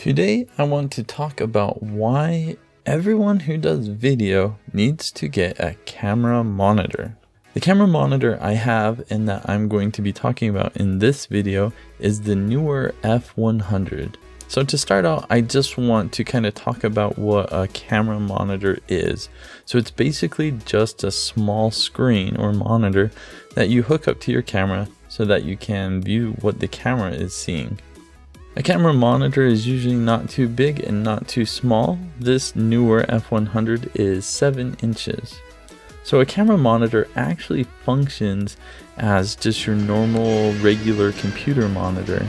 Today I want to talk about why everyone who does video needs to get a camera monitor. The camera monitor I have and that I'm going to be talking about in this video is the Neewer F100. So to start out, I just want to kind of talk about what a camera monitor is. So it's basically just a small screen or monitor that you hook up to your camera so that you can view what the camera is seeing. A camera monitor is usually not too big and not too small. This Neewer F100 is 7 inches. So a camera monitor actually functions as just your normal regular computer monitor,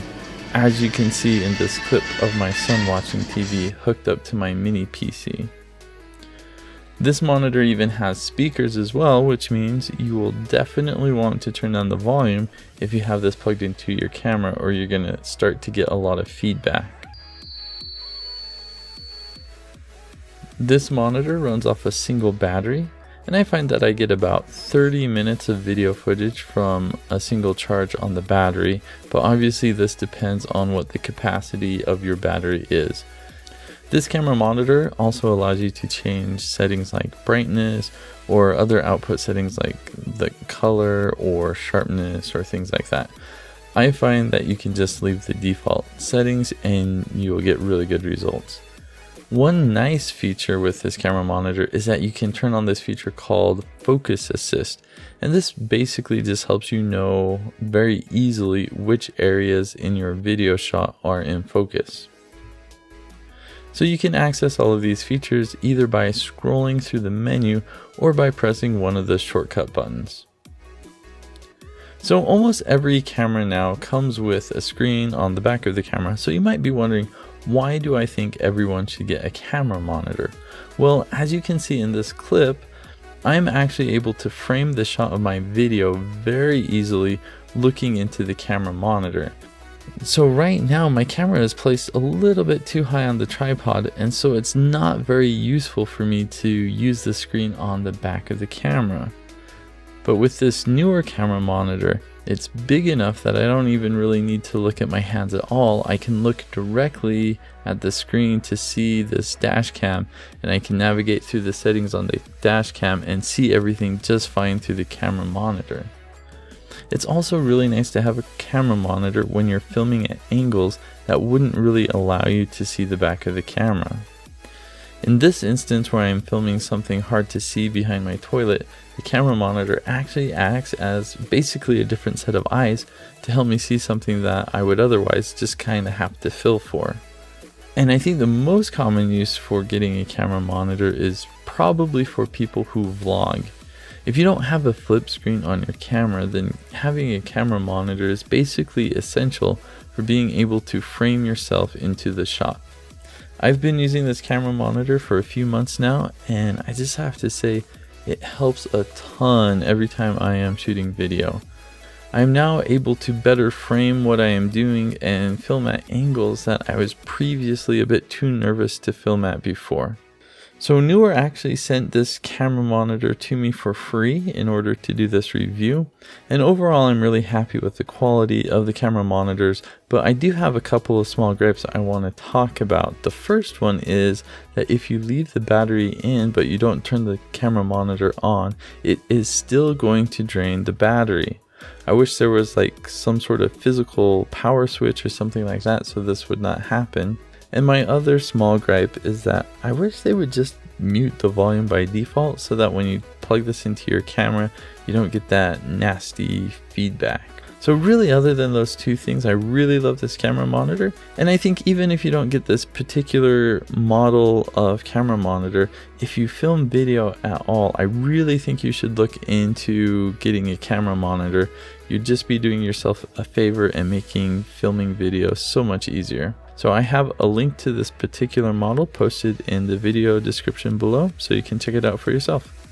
as you can see in this clip of my son watching TV hooked up to my mini PC. This monitor even has speakers as well, which means you will definitely want to turn down the volume if you have this plugged into your camera, or you're going to start to get a lot of feedback. This monitor runs off a single battery, and I find that I get about 30 minutes of video footage from a single charge on the battery, but obviously this depends on what the capacity of your battery is. This camera monitor also allows you to change settings like brightness or other output settings like the color or sharpness or things like that. I find that you can just leave the default settings and you will get really good results. One nice feature with this camera monitor is that you can turn on this feature called Focus Assist, and this basically just helps you know very easily which areas in your video shot are in focus. So you can access all of these features either by scrolling through the menu or by pressing one of the shortcut buttons. So almost every camera now comes with a screen on the back of the camera, so you might be wondering, why do I think everyone should get a camera monitor? Well, as you can see in this clip, I'm actually able to frame the shot of my video very easily looking into the camera monitor. So right now my camera is placed a little bit too high on the tripod, and so it's not very useful for me to use the screen on the back of the camera. But with this newer camera monitor, it's big enough that I don't even really need to look at my hands at all. I can look directly at the screen to see this dash cam, and I can navigate through the settings on the dash cam and see everything just fine through the camera monitor. It's also really nice to have a camera monitor when you're filming at angles that wouldn't really allow you to see the back of the camera. In this instance where I am filming something hard to see behind my toilet, the camera monitor actually acts as basically a different set of eyes to help me see something that I would otherwise just kind of have to fill for. And I think the most common use for getting a camera monitor is probably for people who vlog. If you don't have a flip screen on your camera, then having a camera monitor is basically essential for being able to frame yourself into the shot. I've been using this camera monitor for a few months now, and I just have to say it helps a ton every time I am shooting video. I am now able to better frame what I am doing and film at angles that I was previously a bit too nervous to film at before. So Neewer actually sent this camera monitor to me for free in order to do this review, and overall I'm really happy with the quality of the camera monitors, but I do have a couple of small gripes I want to talk about. The first one is that if you leave the battery in but you don't turn the camera monitor on, it is still going to drain the battery. I wish there was like some sort of physical power switch or something like that so this would not happen. And my other small gripe is that I wish they would just mute the volume by default so that when you plug this into your camera, you don't get that nasty feedback. So really, other than those two things, I really love this camera monitor. And I think even if you don't get this particular model of camera monitor, if you film video at all, I really think you should look into getting a camera monitor. You'd just be doing yourself a favor and making filming video so much easier. So I have a link to this particular model posted in the video description below, so you can check it out for yourself.